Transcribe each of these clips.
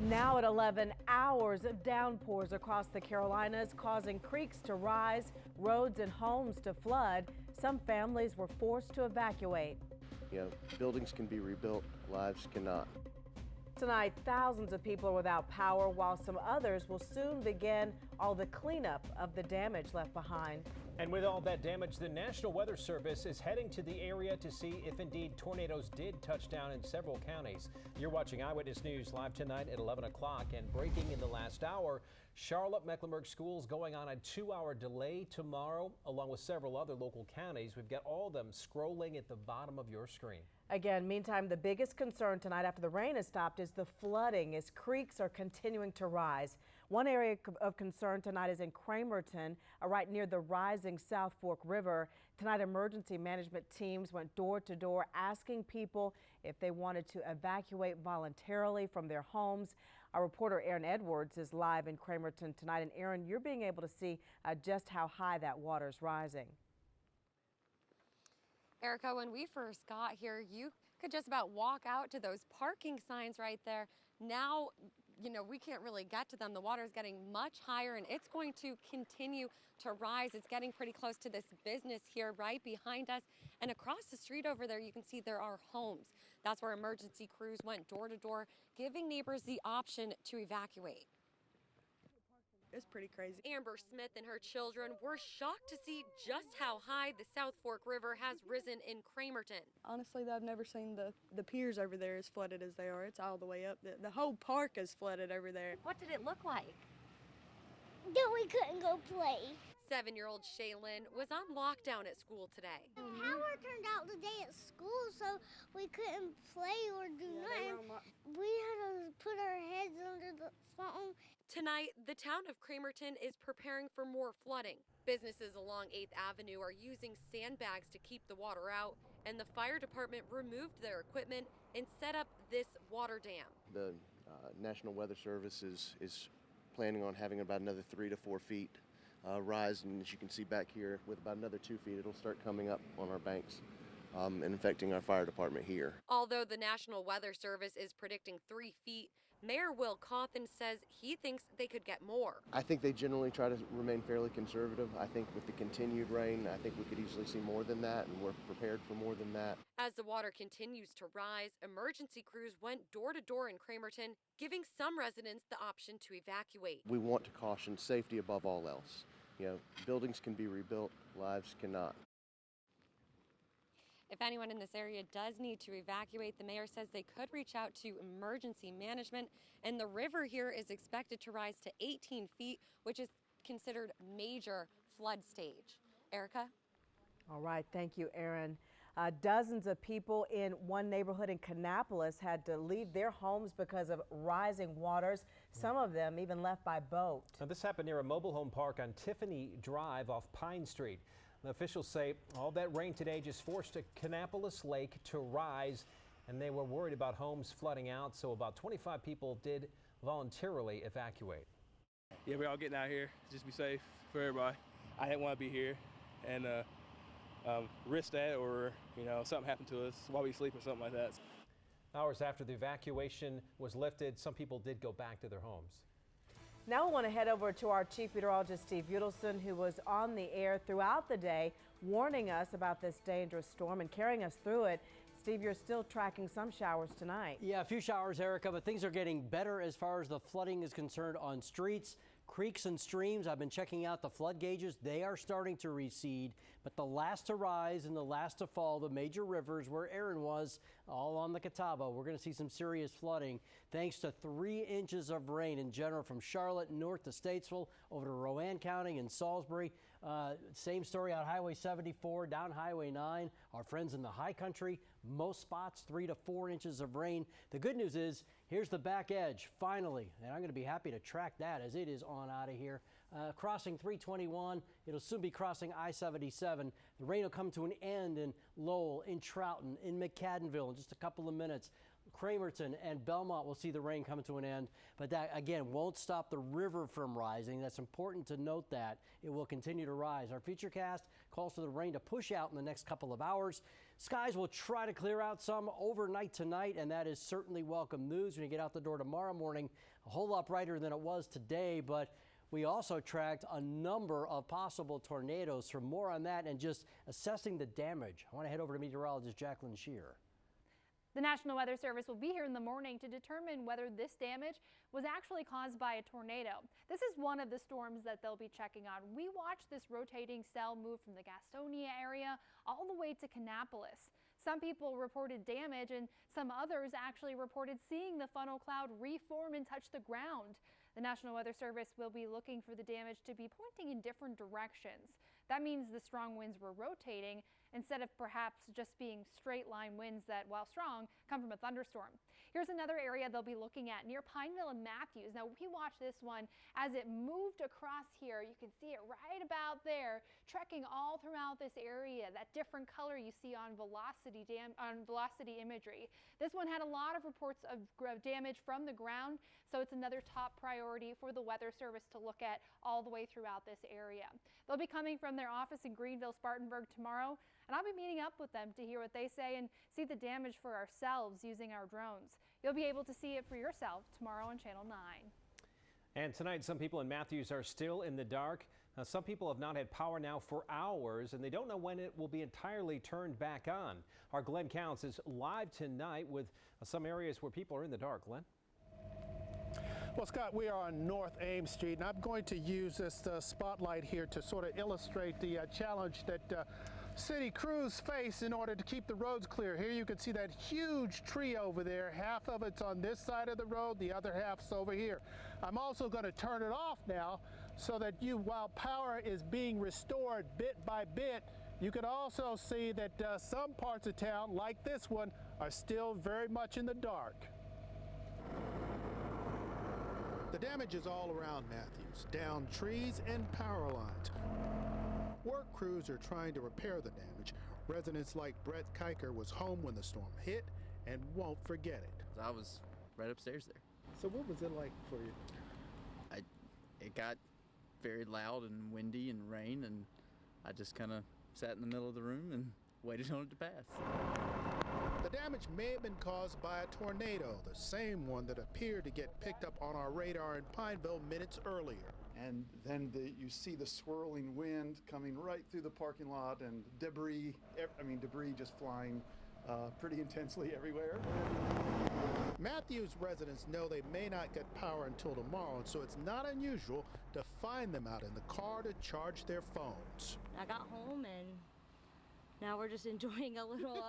Now at 11, hours of downpours across the Carolinas causing creeks to rise, roads and homes to flood. Some families were forced to evacuate. Buildings can be rebuilt, lives cannot. Tonight, thousands of people are without power, while some others will soon begin all the cleanup of the damage left behind. And with all that damage, the National Weather Service is heading to the area to see if indeed tornadoes did touch down in several counties. You're watching Eyewitness News live tonight at 11 o'clock. And breaking in the last hour, Charlotte-Mecklenburg schools going on a 2-hour delay tomorrow, along with several other local counties. We've got all of them scrolling at the bottom of your screen. Again, meantime, the biggest concern tonight after the rain has stopped is the flooding as creeks are continuing to rise. One area of concern tonight is in Cramerton, right near the rising South Fork River. Tonight, emergency management teams went door to door asking people if they wanted to evacuate voluntarily from their homes. Our reporter Aaron Edwards is live in Cramerton tonight. And Aaron, you're being able to see just how high that water is rising. Erica, when we first got here, you could just about walk out to those parking signs right there. Now, we can't really get to them. The water is getting much higher and it's going to continue to rise. It's getting pretty close to this business here right behind us. And across the street over there, you can see there are homes. That's where emergency crews went door to door, giving neighbors the option to evacuate. It's pretty crazy. Amber Smith and her children were shocked to see just how high the South Fork River has risen in Cramerton. Honestly, I've never seen the piers over there as flooded as they are. It's all the way up. The whole park is flooded over there. What did it look like? That we couldn't go play. 7-year-old Shaylin was on lockdown at school today. Power turned out today at school, so we couldn't play or do nothing. We had to put our heads under the phone. Tonight, the town of Cramerton is preparing for more flooding. Businesses along 8th Avenue are using sandbags to keep the water out, and the fire department removed their equipment and set up this water dam. The National Weather Service is planning on having about another 3 to 4 feet rise, and as you can see back here, with about another 2 feet, it'll start coming up on our banks and infecting our fire department here. Although the National Weather Service is predicting 3 feet, Mayor Will Cawthon says he thinks they could get more. I think they generally try to remain fairly conservative. I think with the continued rain, I think we could easily see more than that, and we're prepared for more than that. As the water continues to rise, emergency crews went door to door in Cramerton, giving some residents the option to evacuate. We want to caution safety above all else. Buildings can be rebuilt, lives cannot. If anyone in this area does need to evacuate, the mayor says they could reach out to emergency management, and the river here is expected to rise to 18 feet, which is considered major flood stage. Erica? All right. Thank you, Aaron. Dozens of people in one neighborhood in Kannapolis had to leave their homes because of rising waters. Some of them even left by boat. Now, this happened near a mobile home park on Tiffany Drive off Pine Street. The officials say all that rain today just forced a Kannapolis Lake to rise, and they were worried about homes flooding out, so about 25 people did voluntarily evacuate. Yeah, we're all getting out here. Just be safe for everybody. I didn't want to be here and risk that, or something happened to us while we sleep or something like that. Hours after the evacuation was lifted, some people did go back to their homes. Now we want to head over to our chief meteorologist, Steve Udelson, who was on the air throughout the day, warning us about this dangerous storm and carrying us through it. Steve, you're still tracking some showers tonight. Yeah, a few showers, Erica, but things are getting better as far as the flooding is concerned on streets. Creeks and streams, I've been checking out the flood gauges. They are starting to recede, but the last to rise and the last to fall, the major rivers where Aaron was, all on the Catawba. We're going to see some serious flooding thanks to 3 inches of rain in general from Charlotte north to Statesville over to Rowan County and Salisbury. Same story out Highway 74, down Highway 9. Our friends in the high country, most spots 3 to 4 inches of rain. The good news is here's the back edge finally, and I'm going to be happy to track that as it is on out of here. Crossing 321, it'll soon be crossing I-77. The rain will come to an end in Lowell, in Trouton, in McCaddenville in just a couple of minutes. Cramerton and Belmont will see the rain come to an end, but that again won't stop the river from rising. That's important to note that it will continue to rise. Our futurecast calls for the rain to push out in the next couple of hours. Skies will try to clear out some overnight tonight, and that is certainly welcome news when you get out the door tomorrow morning. A whole lot brighter than it was today, but we also tracked a number of possible tornadoes. For more on that and just assessing the damage, I want to head over to meteorologist Jacqueline Shear. The National Weather Service will be here in the morning to determine whether this damage was actually caused by a tornado. This is one of the storms that they'll be checking on. We watched this rotating cell move from the Gastonia area all the way to Kannapolis. Some people reported damage and some others actually reported seeing the funnel cloud reform and touch the ground. The National Weather Service will be looking for the damage to be pointing in different directions. That means the strong winds were rotating instead of perhaps just being straight line winds that, while strong, come from a thunderstorm. Here's another area they'll be looking at near Pineville and Matthews. Now, we watched this one as it moved across here. You can see it right about there, trekking all throughout this area, that different color you see on velocity imagery. This one had a lot of reports of damage from the ground, so it's another top priority for the Weather Service to look at all the way throughout this area. They'll be coming from their office in Greenville, Spartanburg tomorrow, and I'll be meeting up with them to hear what they say and see the damage for ourselves using our drones. You'll be able to see it for yourself tomorrow on Channel 9. And tonight, some people in Matthews are still in the dark. Some people have not had power now for hours, and they don't know when it will be entirely turned back on. Our Glenn Counts is live tonight with some areas where people are in the dark. Glenn? Well, Scott, we are on North Ames Street, and I'm going to use this spotlight here to sort of illustrate the challenge that city crews face in order to keep the roads clear. Here you can see that huge tree over there. Half of it's on this side of the road, the other half's over here. I'm also going to turn it off now so that while power is being restored bit by bit, you can also see that some parts of town, like this one, are still very much in the dark. The damage is all around Matthews, down trees and power lines. Work crews are trying to repair the damage. Residents like Brett Kiker was home when the storm hit and won't forget it. I was right upstairs there. So what was it like for you? It got very loud and windy and rain, and I just kind of sat in the middle of the room and waited on it to pass. The damage may have been caused by a tornado, the same one that appeared to get picked up on our radar in Pineville minutes earlier. And then you see the swirling wind coming right through the parking lot, and debris just flying pretty intensely everywhere. Matthews residents know they may not get power until tomorrow, so it's not unusual to find them out in the car to charge their phones. I got home and now we're just enjoying a little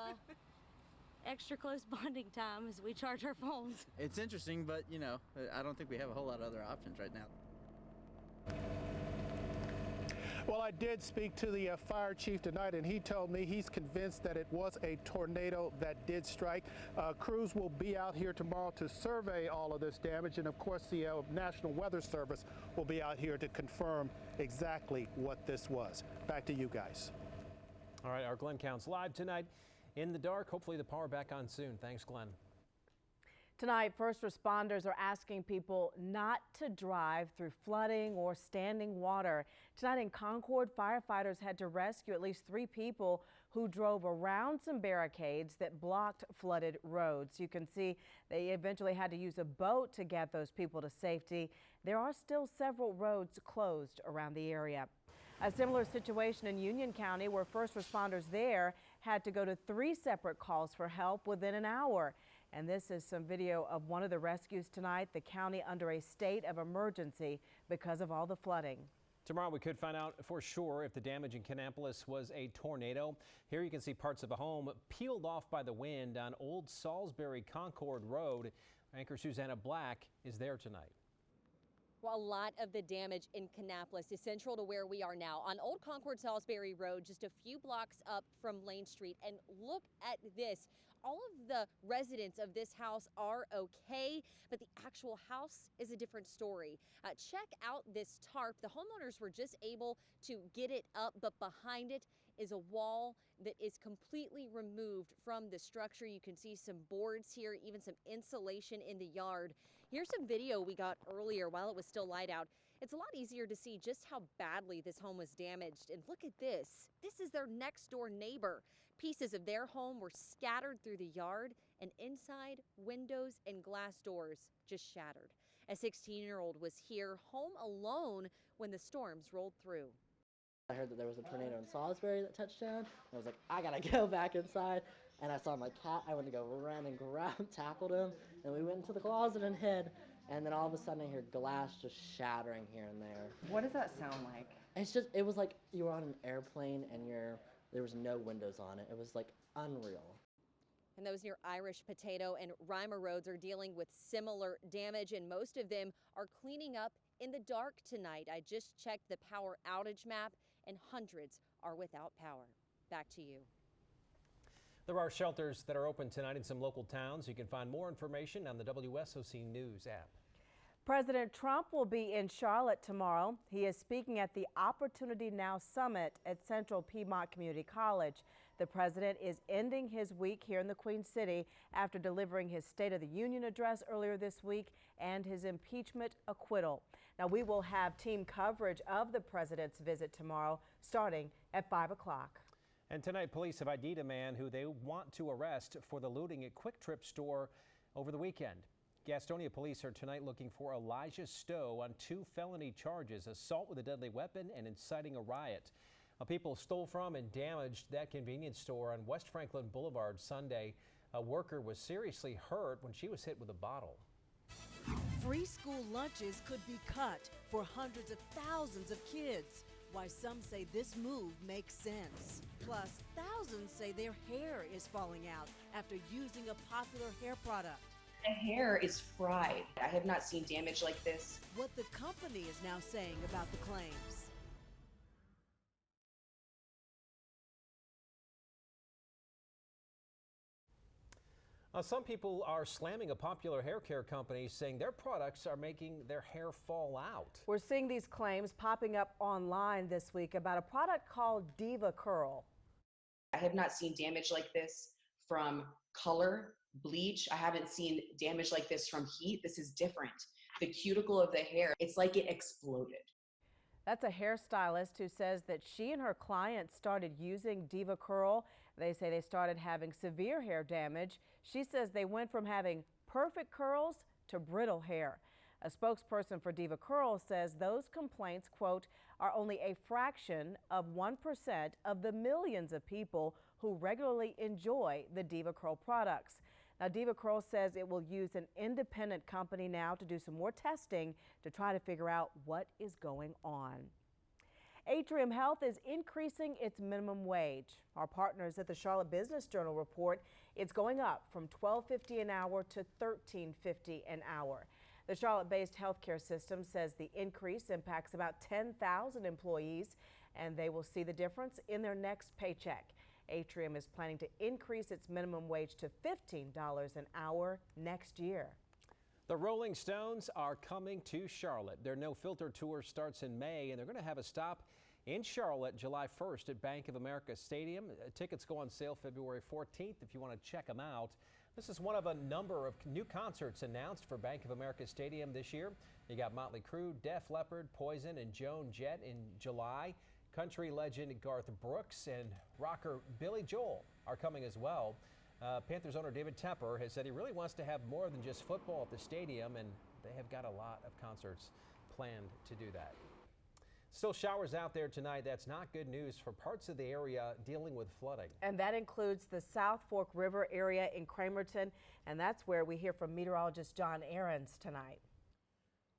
extra close bonding time as we charge our phones. It's interesting, but you know, I don't think we have a whole lot of other options right now. Well, I did speak to the fire chief tonight, and he told me he's convinced that it was a tornado that did strike. Crews will be out here tomorrow to survey all of this damage, and of course the National Weather Service will be out here to confirm exactly what this was. Back to you guys. All right, our Glenn Counts live tonight in the dark. Hopefully the power back on soon. Thanks, Glenn. Tonight, first responders are asking people not to drive through flooding or standing water. Tonight in Concord, firefighters had to rescue at least 3 people who drove around some barricades that blocked flooded roads. You can see they eventually had to use a boat to get those people to safety. There are still several roads closed around the area. A similar situation in Union County, where first responders there had to go to 3 separate calls for help within an hour. And this is some video of one of the rescues tonight, the county under a state of emergency because of all the flooding. Tomorrow we could find out for sure if the damage in Kannapolis was a tornado. Here you can see parts of a home peeled off by the wind on Old Salisbury Concord Road. Anchor Susanna Black is there tonight. Well, a lot of the damage in Kannapolis is central to where we are now on Old Concord Salisbury Road, just a few blocks up from Lane Street. And look at this. All of the residents of this house are okay, but the actual house is a different story. Check out this tarp. The homeowners were just able to get it up, but behind it is a wall that is completely removed from the structure. You can see some boards here, even some insulation in the yard. Here's some video we got earlier while it was still light out. It's a lot easier to see just how badly this home was damaged. And look at this. This is their next door neighbor. Pieces of their home were scattered through the yard, and inside, windows and glass doors just shattered. A 16-year-old was here home alone when the storms rolled through. I heard that there was a tornado in Salisbury that touched down. I was like, I gotta go back inside. And I saw my cat. I went to go run and tackled him. And we went into the closet and hid. And then all of a sudden I hear glass just shattering here and there. What does that sound like? It was like you were on an airplane and there was no windows on it. It was like unreal. And those near Irish Potato and Reimer roads are dealing with similar damage, and most of them are cleaning up in the dark tonight. I just checked the power outage map, and hundreds are without power. Back to you. There are shelters that are open tonight in some local towns. You can find more information on the WSOC News app. President Trump will be in Charlotte tomorrow. He is speaking at the Opportunity Now Summit at Central Piedmont Community College. The president is ending his week here in the Queen City after delivering his State of the Union address earlier this week and his impeachment acquittal. Now, we will have team coverage of the president's visit tomorrow starting at 5 o'clock. And tonight, police have ID'd a man who they want to arrest for the looting at Quick Trip store over the weekend. Gastonia police are tonight looking for Elijah Stowe on 2 felony charges: assault with a deadly weapon and inciting a riot. People stole from and damaged that convenience store on West Franklin Boulevard Sunday. A worker was seriously hurt when she was hit with a bottle. Free school lunches could be cut for hundreds of thousands of kids. Why some say this move makes sense. Plus, thousands say their hair is falling out after using a popular hair product. The hair is fried. I have not seen damage like this. What the company is now saying about the claims. Some people are slamming a popular hair care company, saying their products are making their hair fall out. We're seeing these claims popping up online this week about a product called Diva Curl. I have not seen damage like this from color, bleach. I haven't seen damage like this from heat. This is different. The cuticle of the hair, it's like it exploded. That's a hairstylist who says that she and her clients started using Diva Curl. They say they started having severe hair damage. She says they went from having perfect curls to brittle hair. A spokesperson for Diva Curl says those complaints, quote, are only a fraction of 1% of the millions of people who regularly enjoy the Diva Curl products. Now, Diva Curl says it will use an independent company now to do some more testing to try to figure out what is going on. Atrium Health is increasing its minimum wage. Our partners at the Charlotte Business Journal report it's going up from $12.50 an hour to $13.50 an hour. The Charlotte-based healthcare system says the increase impacts about 10,000 employees, and they will see the difference in their next paycheck. Atrium is planning to increase its minimum wage to $15 an hour next year. The Rolling Stones are coming to Charlotte. Their No Filter tour starts in May, and they're going to have a stop in Charlotte July 1st at Bank of America Stadium. Tickets go on sale February 14th if you want to check them out. This is one of a number of new concerts announced for Bank of America Stadium this year. You got Motley Crue, Def Leppard, Poison, and Joan Jett in July. Country legend Garth Brooks and rocker Billy Joel are coming as well. Panthers owner David Tepper has said he really wants to have more than just football at the stadium, and they have got a lot of concerts planned to do that. Still showers out there tonight. That's not good news for parts of the area dealing with flooding. And that includes the South Fork River area in Cramerton, and that's where we hear from meteorologist John Ahrens tonight.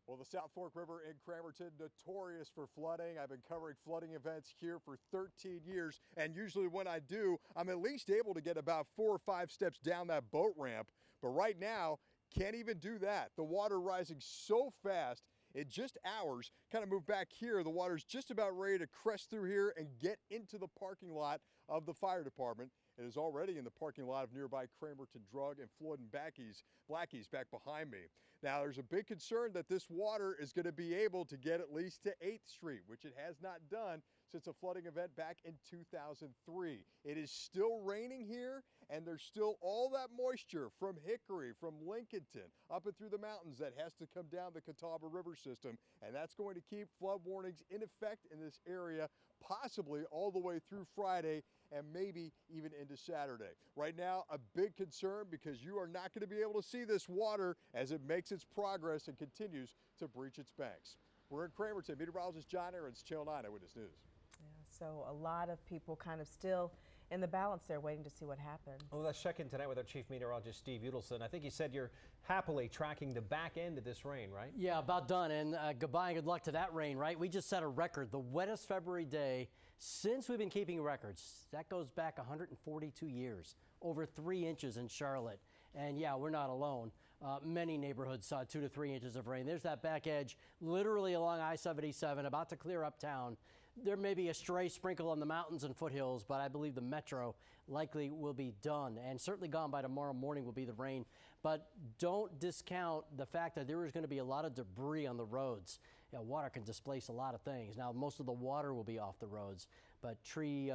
Well, the South Fork River in Cramerton, notorious for flooding. I've been covering flooding events here for 13 years, and usually when I do, I'm at least able to get about 4 or 5 steps down that boat ramp. But right now, can't even do that. The water rising so fast, in just hours, kind of moved back here. The water's just about ready to crest through here and get into the parking lot of the fire department. and is already in the parking lot of nearby Cramerton Drug and Floyd and Blackie's back behind me. Now, there's a big concern that this water is going to be able to get at least to 8th Street, which it has not done since a flooding event back in 2003. It is still raining here, and there's still all that moisture from Hickory, from Lincolnton, up and through the mountains that has to come down the Catawba River system, and that's going to keep flood warnings in effect in this area, possibly all the way through Friday and maybe even into Saturday. Right now, a big concern because you are not going to be able to see this water as it makes its progress and continues to breach its banks. We're in Cramerton. Meteorologist John Ahrens, Channel 9 Eyewitness News. Yeah, so a lot of people kind of still in the balance there, waiting to see what happens. Well, let's check in tonight with our chief meteorologist, Steve Udelson. I think you said you're happily tracking the back end of this rain, right? Yeah, about done. And goodbye and good luck to that rain, right? We just set a record, the wettest February day since we've been keeping records. That goes back 142 years, over 3 inches in Charlotte. And yeah, we're not alone. Many neighborhoods saw 2 to 3 inches of rain. There's that back edge, literally along I-77, about to clear up town. There may be a stray sprinkle on the mountains and foothills, but I believe the metro likely will be done, and certainly gone by tomorrow morning will be the rain. But don't discount the fact that there is going to be a lot of debris on the roads. You know, water can displace a lot of things. Now, most of the water will be off the roads, but tree,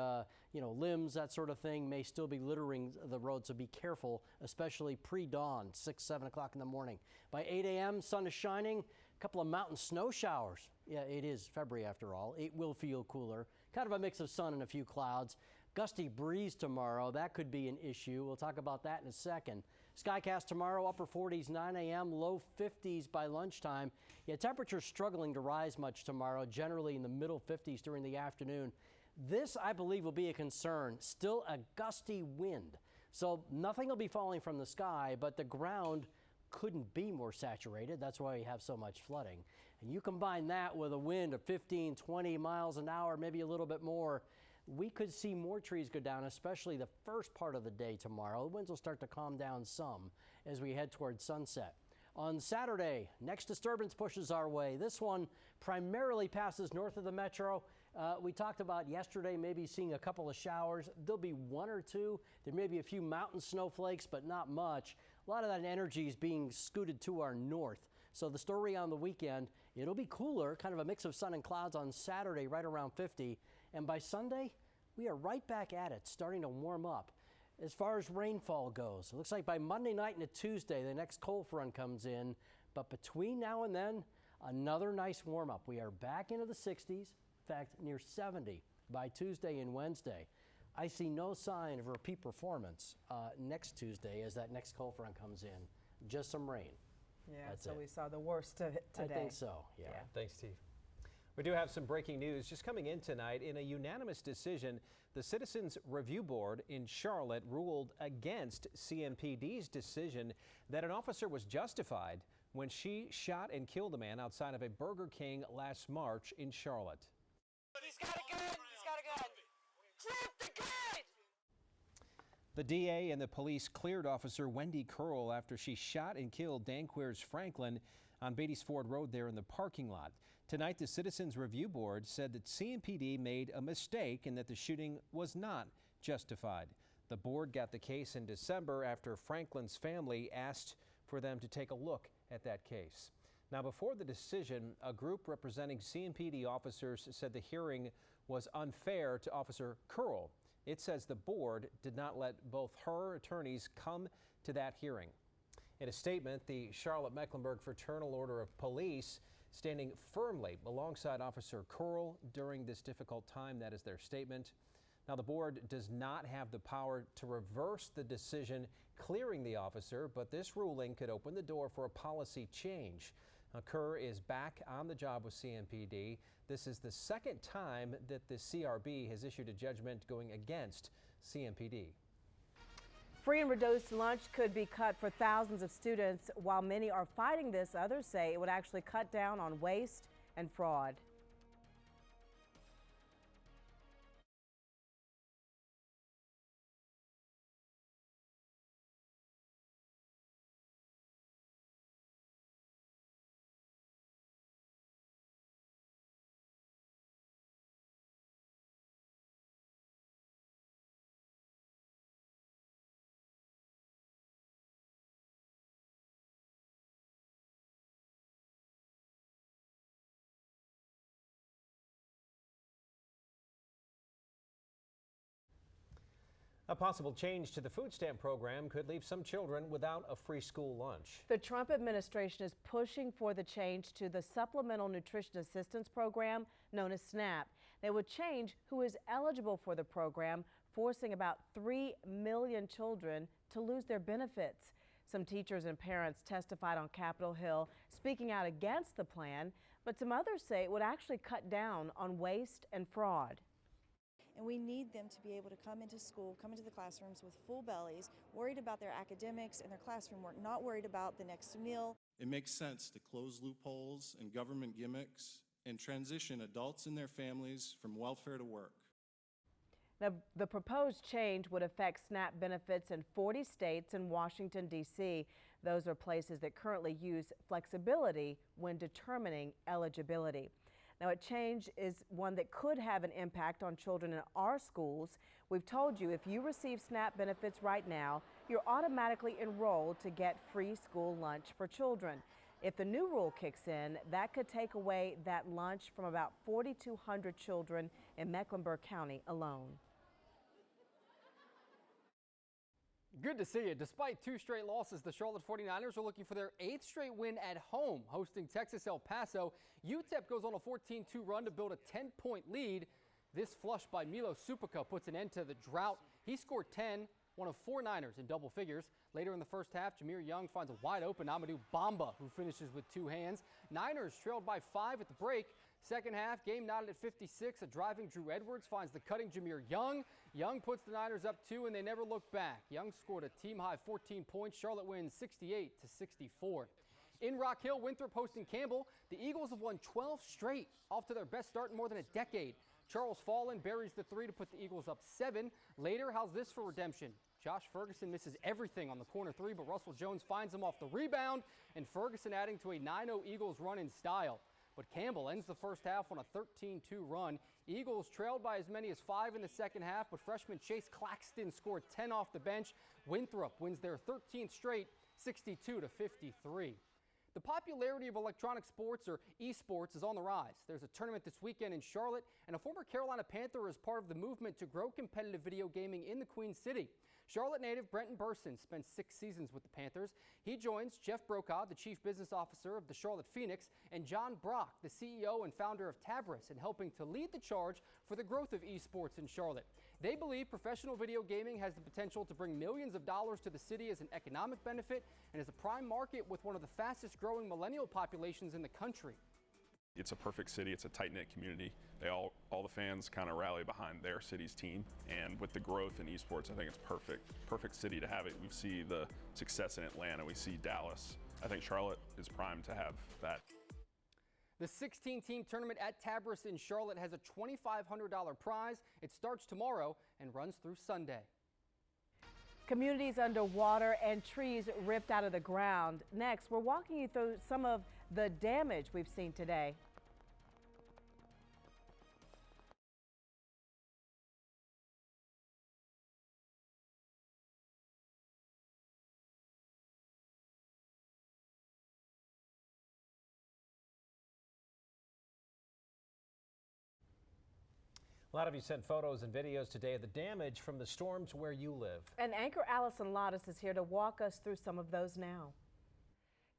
limbs, that sort of thing may still be littering the road, so be careful, especially pre-dawn, 6, 7 o'clock in the morning. By 8 a.m., sun is shining. A couple of mountain snow showers. Yeah, it is February after all. It will feel cooler. Kind of a mix of sun and a few clouds. Gusty breeze tomorrow. That could be an issue. We'll talk about that in a second. Skycast tomorrow, upper 40s, 9 a.m., low 50s by lunchtime. Yeah, temperatures struggling to rise much tomorrow, generally in the middle 50s during the afternoon. This, I believe, will be a concern. Still a gusty wind. So nothing will be falling from the sky, but the ground couldn't be more saturated. That's why we have so much flooding. And you combine that with a wind of 15, 20 miles an hour, maybe a little bit more, we could see more trees go down, especially the first part of the day tomorrow. The winds will start to calm down some as we head towards sunset. On Saturday, next disturbance pushes our way. This one primarily passes north of the metro. We talked about yesterday maybe seeing a couple of showers. There'll be 1 or 2. There may be a few mountain snowflakes, but not much. A lot of that energy is being scooted to our north. So the story on the weekend, it'll be cooler, kind of a mix of sun and clouds on Saturday, right around 50. And by Sunday, we are right back at it, starting to warm up. As far as rainfall goes, it looks like by Monday night into Tuesday, the next cold front comes in. But between now and then, another nice warm up. We are back into the 60s, in fact, near 70 by Tuesday and Wednesday. I see no sign of repeat performance next Tuesday as that next cold front comes in. Just some rain. Yeah, That's so it. we saw the worst of it today. I think so, yeah. Thanks, Steve. We do have some breaking news just coming in tonight. In a unanimous decision, the Citizens Review Board in Charlotte ruled against CMPD's decision that an officer was justified when she shot and killed a man outside of a Burger King last March in Charlotte. He's got a gun! He's got a gun! Drop the gun! The DA and the police cleared Officer Wendy Curl after she shot and killed Danquers Franklin on Beatties Ford Road there in the parking lot. Tonight, the Citizens Review Board said that CMPD made a mistake and that the shooting was not justified. The board got the case in December after Franklin's family asked for them to take a look at that case. Now, before the decision, a group representing CMPD officers said the hearing was unfair to Officer Curl. It says the board did not let both her attorneys come to that hearing. In a statement, the Charlotte-Mecklenburg Fraternal Order of Police standing firmly alongside Officer Curl during this difficult time. That is their statement. Now, the board does not have the power to reverse the decision clearing the officer, but this ruling could open the door for a policy change. Kerr is back on the job with CMPD. This is the second time that the CRB has issued a judgment going against CMPD. Free and reduced lunch could be cut for thousands of students. While many are fighting this, others say it would actually cut down on waste and fraud. A possible change to the food stamp program could leave some children without a free school lunch. The Trump administration is pushing for the change to the Supplemental Nutrition Assistance Program, known as SNAP. That would change who is eligible for the program, forcing about 3 million children to lose their benefits. Some teachers and parents testified on Capitol Hill, speaking out against the plan, but some others say it would actually cut down on waste and fraud. And we need them to be able to come into school, come into the classrooms with full bellies, worried about their academics and their classroom work, not worried about the next meal. It makes sense to close loopholes and government gimmicks and transition adults and their families from welfare to work. Now, the proposed change would affect SNAP benefits in 40 states and Washington, D.C. Those are places that currently use flexibility when determining eligibility. Now, a change is one that could have an impact on children in our schools. We've told you if you receive SNAP benefits right now, you're automatically enrolled to get free school lunch for children. If the new rule kicks in, that could take away that lunch from about 4,200 children in Mecklenburg County alone. Good to see you. Despite 2 straight losses, the Charlotte 49ers are looking for their 8th straight win at home, hosting Texas El Paso. UTEP goes on a 14-2 run to build a 10-point lead. This flush by Milo Supica puts an end to the drought. He scored 10, one of 4 Niners in double figures. Later in the first half, Jameer Young finds a wide open Amadou Bamba, who finishes with 2 hands. Niners trailed by 5 at the break. Second half, game knotted at 56. A driving Drew Edwards finds the cutting Jameer Young. Young puts the Niners up 2, and they never look back. Young scored a team-high 14 points. Charlotte wins 68-64. In Rock Hill, Winthrop hosting Campbell. The Eagles have won 12 straight, off to their best start in more than a decade. Charles Fallon buries the 3 to put the Eagles up 7. Later, how's this for redemption? Josh Ferguson misses everything on the corner 3, but Russell Jones finds him off the rebound, and Ferguson adding to a 9-0 Eagles run in style. But Campbell ends the first half on a 13-2 run. Eagles trailed by as many as 5 in the second half, but freshman Chase Claxton scored 10 off the bench. Winthrop wins their 13th straight, 62-53. The popularity of electronic sports, or esports, is on the rise. There's a tournament this weekend in Charlotte, and a former Carolina Panther is part of the movement to grow competitive video gaming in the Queen City. Charlotte native Brenton Burson spent 6 seasons with the Panthers. He joins Jeff Brokaw, the chief business officer of the Charlotte Phoenix, and John Brock, the CEO and founder of Tabris, in helping to lead the charge for the growth of esports in Charlotte. They believe professional video gaming has the potential to bring millions of dollars to the city as an economic benefit and is a prime market with one of the fastest growing millennial populations in the country. It's a perfect city. It's a tight-knit community. All the fans kind of rally behind their city's team, and with the growth in esports, I think it's perfect city to have it. We see the success in Atlanta. We see Dallas. I think Charlotte is primed to have that. The 16-team tournament at Tabris in Charlotte has a $2,500 prize. It starts tomorrow and runs through Sunday. Communities underwater and trees ripped out of the ground. Next, we're walking you through some of the damage we've seen today. A lot of you sent photos and videos today of the damage from the storms where you live. And anchor Allison Lottis is here to walk us through some of those now.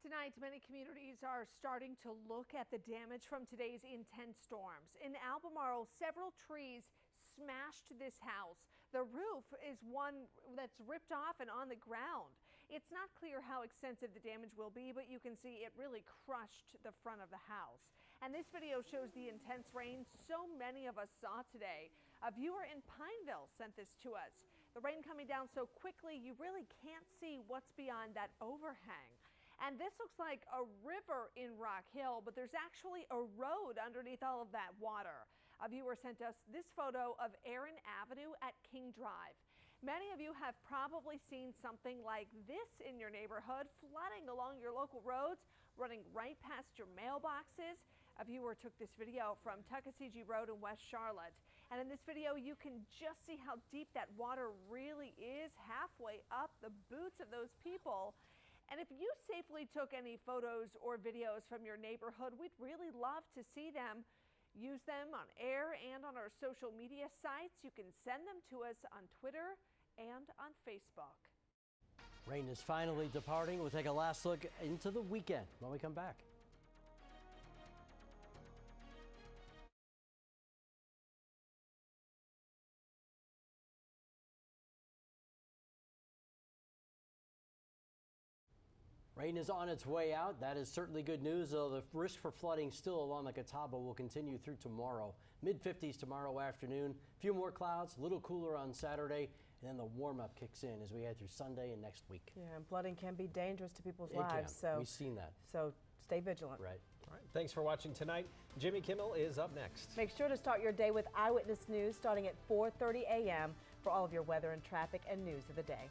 Tonight, many communities are starting to look at the damage from today's intense storms. In Albemarle, several trees smashed this house. The roof is one that's ripped off and on the ground. It's not clear how extensive the damage will be, but you can see it really crushed the front of the house. And this video shows the intense rain so many of us saw today. A viewer in Pineville sent this to us. The rain coming down so quickly, you really can't see what's beyond that overhang. And this looks like a river in Rock Hill, but there's actually a road underneath all of that water. A viewer sent us this photo of Aaron Avenue at King Drive. Many of you have probably seen something like this in your neighborhood, flooding along your local roads, running right past your mailboxes. A viewer took this video from Tuckasegee Road in West Charlotte. And in this video, you can just see how deep that water really is, halfway up the boots of those people. And if you safely took any photos or videos from your neighborhood, we'd really love to see them. Use them on air and on our social media sites. You can send them to us on Twitter and on Facebook. Rain is finally departing. We'll take a last look into the weekend when we come back. Rain is on its way out. That is certainly good news, though the risk for flooding still along the Catawba will continue through tomorrow. Mid-50s tomorrow afternoon. A few more clouds, a little cooler on Saturday, and then the warm-up kicks in as we head through Sunday and next week. Yeah, and flooding can be dangerous to people's It lives. can. So We've seen that. So stay vigilant. Right. All right. Thanks for watching tonight. Jimmy Kimmel is up next. Make sure to start your day with Eyewitness News starting at 4:30 a.m. for all of your weather and traffic and news of the day.